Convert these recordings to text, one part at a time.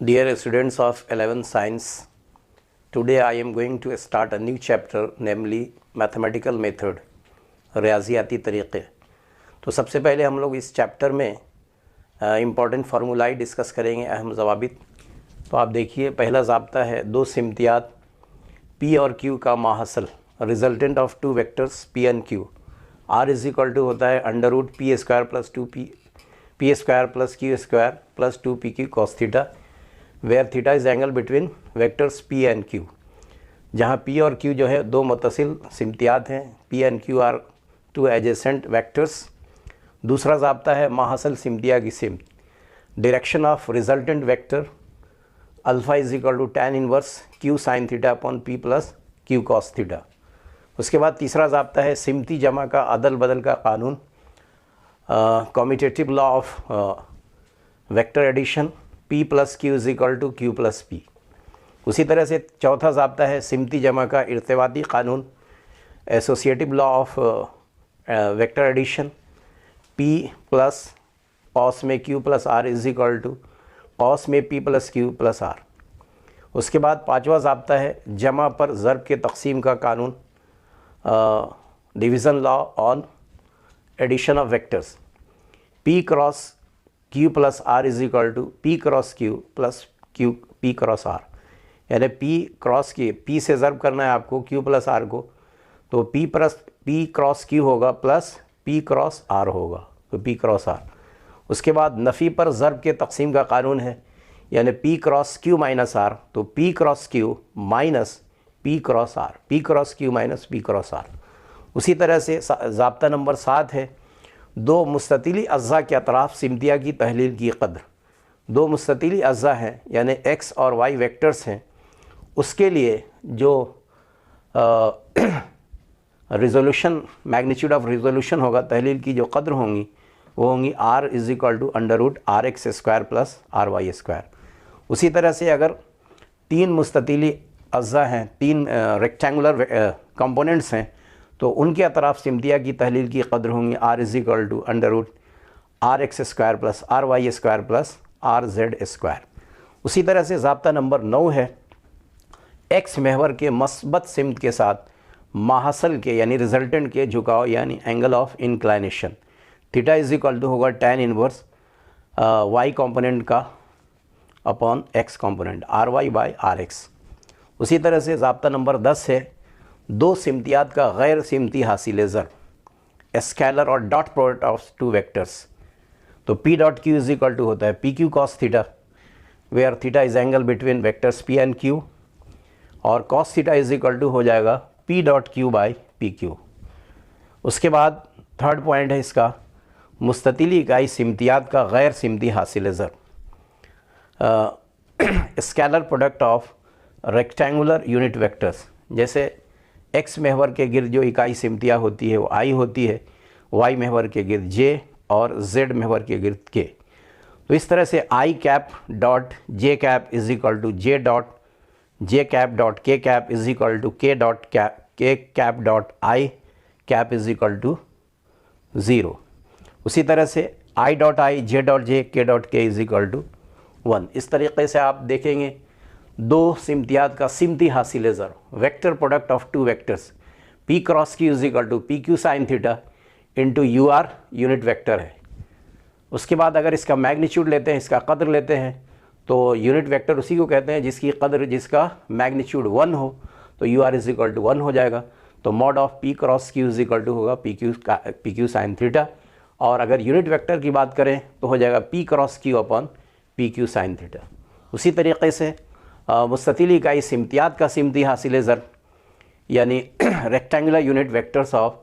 Dear students of 11th Science, today I am going to start a new chapter, namely Mathematical Method, रियाज़ियाती तरीक़े। तो सबसे पहले हम लोग इस चैप्टर में इम्पॉर्टेंट फार्मूलाई डिस्कस करेंगे, अहम ज़वाबित। तो आप देखिए, पहला ज़ाब्ता है दो सिमतियात P और Q का माहसल, resultant of two vectors P and Q। R is equal to होता है under root P square plus two P square plus Q square plus 2pq cos theta, where theta is angle between vectors P and Q। जहाँ P और Q जो है दो मुतसिल सिमतियात हैं, P and Q are two adjacent vectors. दूसरा ज़ाब्ता है माहसल सिमतिया की सिमत, direction of resultant vector alpha is equal to tan inverse Q sine theta upon P plus Q cos theta. उसके बाद तीसरा ज़ाब्ता है सिमती जमा का अदल बदल का कानून, commutative law of vector addition, P plus Q is equal to Q plus P। उसी तरह से चौथा ज़ाब्ता है सिमती जमा का इर्तिबाती कानून, associative law of vector addition, P plus कॉस में Q plus R is equal to कॉस में P plus Q plus R। उसके बाद पांचवा ज़ाब्ता है जमा पर ज़र्ब के तक़सीम का कानून, division law on addition of vectors, P cross Q plus R is equal to P cross Q plus P cross R। यानी P क्रॉस P से ज़र्ब करना है आपको Q प्लस R को, तो P क्रॉस Q होगा प्लस P क्रॉस R होगा, तो P क्रॉस R। उसके बाद नफ़ी पर ज़र्ब के तक़सीम का कानून है, यानी P cross Q minus R, तो P cross Q minus P cross R, P cross Q minus P cross R। उसी तरह से ज़ाब्ता नंबर 7 है दो मुस्ततिली अज़्ज़ा के अतराफ़ सिमतिया की तहलील की कद्र। दो मुस्ततिली अज़्ज़ा हैं यानी x और y वेक्टर्स हैं, उसके लिए जो रिज़ोल्यूशन मैग्नीट्यूड ऑफ रिज़ोल्यूशन होगा, तहलील की जो कद्र होंगी वो होंगी r is equal to under root r x square plus r y square. उसी तरह से अगर तीन मुस्ततिली अज़्ज़ा हैं, तीन रेक्टेंगुलर कंपोनेंट्स हैं, तो उनके अतराफ़ सिमतिया की तहलील की कद्र होंगी r is equal to under root r x square plus r y square plus r z square. उसी तरह से ज़ाब्ता नंबर 9 है x महवर के मस्बत सिमत के साथ माहसल के यानी रिजल्टेंट के झुकाव यानी angle of inclination, theta is equal to होगा tan इनवर्स y कंपोनेंट का upon x component r y by r x. उसी तरह से ज़ाब्ता नंबर 10 है दो सिमतियात का गैर सिमती हासिल ज़र, स्केलर और dot product of two vectors. तो P dot Q is equal to होता है PQ cos theta, where theta is angle between vectors P and Q, और cos theta is equal to हो जाएगा P dot Q by PQ। उसके बाद third point है इसका मुस्ततिली इकाई सिमतियात का गैर सिमती हासिल ज़र, scalar product of rectangular unit vectors. जैसे x महवर के गिर्द जो इकाई सिमतिया होती है वो I होती है, y महवर के गिर्द J और z महवर के गिर्द K। तो इस तरह से I cap dot J cap is equal to J cap dot K cap is equal to K cap dot I cap is equal to 0। उसी तरह से I dot I J dot J K dot K is equal to 1। इस तरीके से आप देखेंगे दो सिमतियात का सिमती हासिल ज़र, vector product of two vectors P cross Q is equal to PQ sine theta into UR unit vector है। उसके बाद अगर इसका मैग्नीट्यूड लेते हैं, इसका कद्र लेते हैं, तो यूनिट वेक्टर उसी को कहते हैं जिसकी कद्र जिसका मैग्नीट्यूड 1 हो, तो UR इज इक्वल टू 1 हो जाएगा। तो mod of P cross Q is equal to होगा PQ साइन थीटा, और अगर यूनिट वेक्टर की बात करें तो हो जाएगा P cross Q upon PQ sine theta. उसी तरीके से मुस्ततिली इकाई सिमतियात का सिमती हासिल ज़र यानी rectangular unit vectors of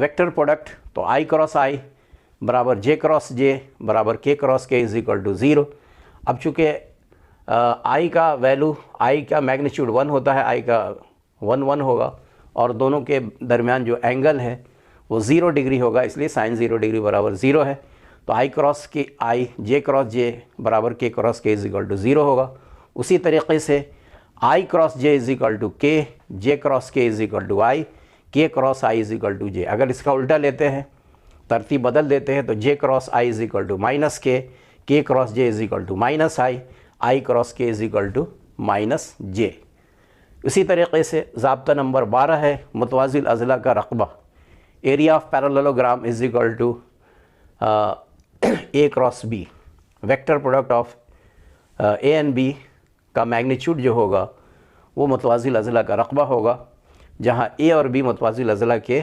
vector product, तो I क्रॉस I बराबर J क्रॉस J बराबर K cross K is equal to 0। अब चूँकि I का वैल्यू, I का मैग्नीट्यूड 1 होता है, I का 1 होगा, और दोनों के दरमियान जो एंगल है वो 0 डिग्री होगा, इसलिए साइन 0 डिग्री बराबर 0 है। तो I cross K I J cross J बराबर K cross K is equal to 0 होगा। उसी तरीके से I cross J is equal to K, J cross K is equal to I, K cross I is equal to J। अगर इसका उल्टा लेते हैं, तरतीब बदल देते हैं, तो J cross I is equal to minus K, K cross J is equal to minus I, I cross K is equal to minus J. इसी तरीके से ज़ाब्ता नंबर 12 है मुतवाज़िल अज़ला का रकबा, area of parallelogram is equal to A cross B, vector product of A and B का magnitude जो होगा वो मुतवाज़िल अज़ला का रकबा होगा, जहाँ ए और बी मुतवाज़िल अज़ला के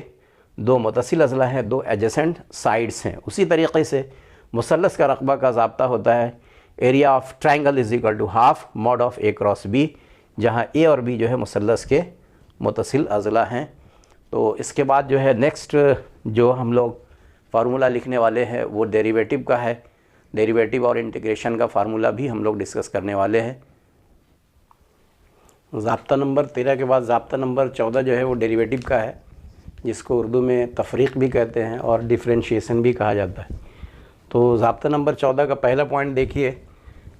दो मुतसिल अज़ला हैं, दो एडजेसेंट साइड्स हैं। उसी तरीके से मुसल्लस का रकबा का ज़ाब्ता होता है area of triangle is equal to half mod of A cross B, जहाँ ए और बी जो है मुसल्लस के मुतसिल अज़ला हैं। तो इसके बाद जो है नेक्स्ट जो हम लोग फार्मूला लिखने वाले हैं वो डेरिवेटिव का है। डेरिवेटिव और इंटीग्रेशन का फार्मूला भी हम लोग डिस्कस करने वाले हैं। ज़ाब्ता नंबर 13 के बाद ज़ाब्ता नंबर 14 जो है वो डेरिवेटिव का है, जिसको उर्दू में तफरीक भी कहते हैं और डिफ्रेंशिएशन भी कहा जाता है। तो ज़ाब्ता नंबर 14 का पहला पॉइंट देखिए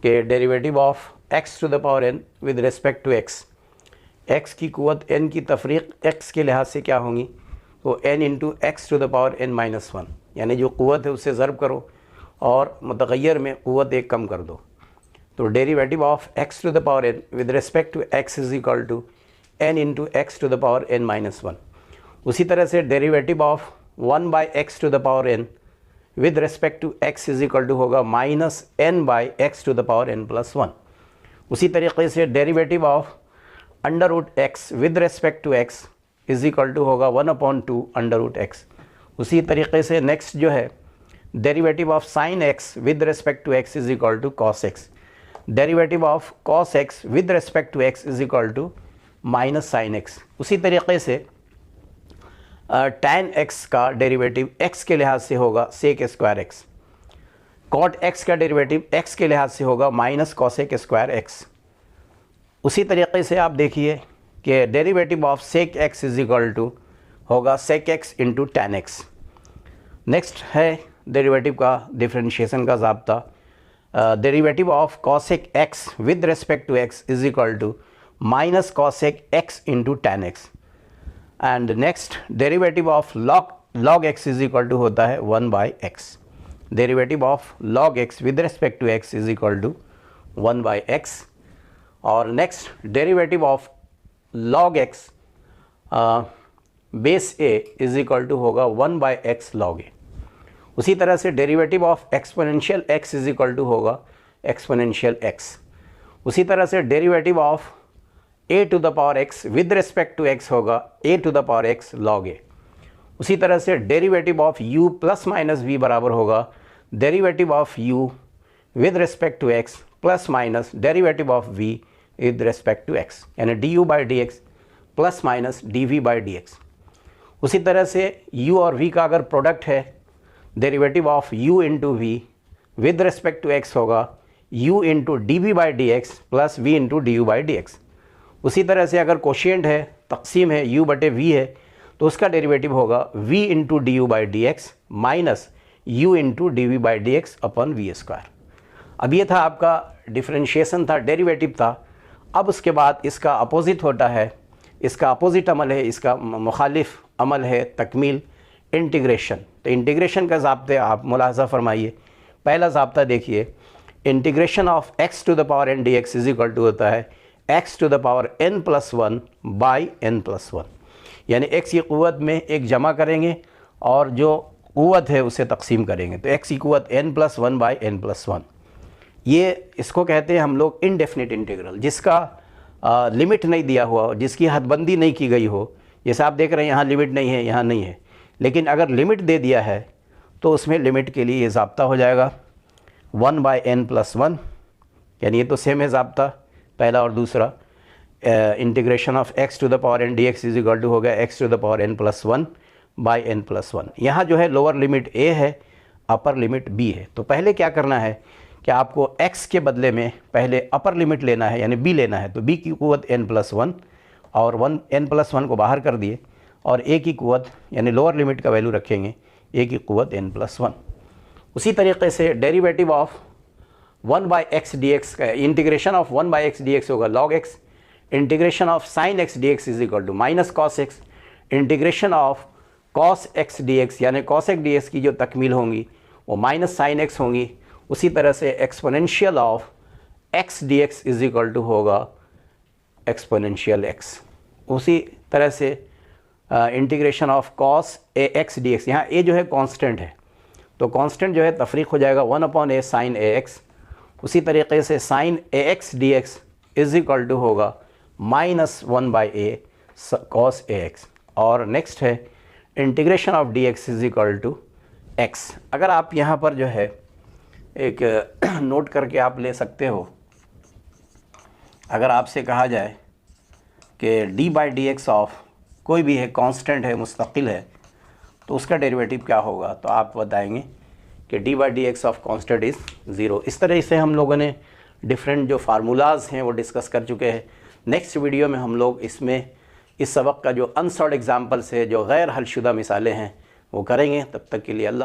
कि derivative of x to the power n with respect to x, x की क़ुव्वत n की तफरीक x के लिहाज से क्या होंगी, तो n into x to the power n minus 1, यानी जो क़ुव्वत है उससे ज़र्ब करो और मुतग़य्यर में क़ुव्वत एक कम कर दो। तो derivative of x to the power n with respect to x is equal to n into x to the power n minus 1। उसी तरह से derivative of 1 by x to the power n with respect to x is equal to होगा minus n by x to the power n plus 1। उसी तरीके से derivative of under root x with respect to x is equal to होगा 1/2 under root x. उसी तरीके से next जो है derivative of sine x with respect to x is equal to cos x। Derivative of cos x with respect to x is equal to minus sine x। उसी तरीके से tan x का derivative x के लिहाज से होगा sec square x। Cot x का derivative x के लिहाज से होगा माइनस कॉसेक स्क्वायर x। उसी तरीके से आप देखिए कि derivative of sec x is equal to होगा sec x into tan x. Next है डेरिवेटिव का डिफ्रेंशिएशन का ज़ाब्ता, derivative of cosec x with respect to x is equal to minus cosec x into tan x. And next derivative of log x is equal to होता है 1 by x. Derivative of log x with respect to x is equal to 1 by x. और next derivative of log x base a is equal to होगा 1 by x log a। उसी तरह से derivative of exponential x is equal to होगा exponential x। उसी तरह से derivative of a to the power x with respect to x होगा a to the power x log a। उसी तरह से derivative of u plus minus v बराबर होगा derivative of u with respect to x plus minus derivative of v with respect to x, यानी du by d x plus minus dv by d x. उसी तरह से u और v का अगर product है derivative of u into v with respect to x होगा u into dv by d x plus v into du by d x. उसी तरह से अगर कोशिएंट है, तकसीम है, u बटे v है, तो उसका डेरिवेटिव होगा v into d u by d x minus u into d v by d x upon v square. अब ये था आपका डिफ्रेंशिएशन था, डेरिवेटिव था। अब उसके बाद इसका अपोजिट होता है, इसका अपोजिट अमल है, इसका मुखालिफ अमल है तकमील, इंटीग्रेशन। तो इंटीग्रेशन का ज़ाब्ते आप मुलाहज़ा फरमाइए। पहला ज़ाब्ता देखिए, integration of x to the power n d x is equal to होता है x to the power n plus 1 by n plus 1, यानी x की क़ुव्वत में एक जमा करेंगे और जो क़ुव्वत है उसे तकसीम करेंगे, तो x की क़ुव्वत n plus 1 by n plus 1। ये इसको कहते हैं हम लोग इनडेफिनिट इंटीग्रल, जिसका लिमिट नहीं दिया हुआ, जिसकी हदबंदी नहीं की गई हो। जैसे आप देख रहे हैं यहाँ लिमिट नहीं है, यहाँ नहीं है, लेकिन अगर लिमिट दे दिया है तो उसमें लिमिट के लिए ये ज़ाब्ता हो जाएगा 1 बाई n प्लस 1, यानी ये तो सेम है ज़ाब्ता पहला और दूसरा। Integration of x to the power n d x is equal to हो गया x to the power n plus 1 by n plus 1। यहाँ जो है लोअर लिमिट a है, अपर लिमिट b है। तो पहले क्या करना है कि आपको x के बदले में पहले अपर लिमिट लेना है, यानी b लेना है। तो b की क़ुव्वत n प्लस 1 और n प्लस 1 को बाहर कर दिए और a की क़ुव्वत यानी लोअर लिमिट का वैल्यू रखेंगे, a की क़ुव्वत n प्लस 1। उसी तरीके से derivative of 1 by x d x का integration of 1 by x d x होगा log x। Integration of sine x d x is equal to minus cos x. Integration of cos x d x यानी cos x d x की जो तकमील होंगी वो minus sine x होंगी। उसी तरह से exponential of x d x is equal to होगा एक्सपोनेंशियल एक्स। उसी तरह से integration of cos a x d x, यहाँ ए जो है कांस्टेंट है तो कांस्टेंट जो है तफरीक हो जाएगा 1/a साइन ए एक्स। उसी तरीके से sine a x d x is equal to होगा -1/a कॉस ए एक्स। और नेक्स्ट है integration of d x is equal to x. अगर आप यहाँ पर जो है एक नोट करके आप ले सकते हो, अगर आपसे कहा जाए कि d/dx ऑफ कोई भी है कांस्टेंट है मुस्तकिल है तो उसका डेरिवेटिव क्या होगा, तो आप बताएंगे कि d/dx ऑफ कांस्टेंट इज़ 0। इस तरह से हम लोगों ने डिफरेंट जो फार्मूलाज हैं वो डिस्कस कर चुके हैं। नेक्स्ट वीडियो में हम लोग इसमें इस सबक का जो अनसॉल्व्ड एग्जाम्पल्स है, जो गैर हलशुदा मिसालें हैं वो करेंगे। तब तक के लिए अल्लाह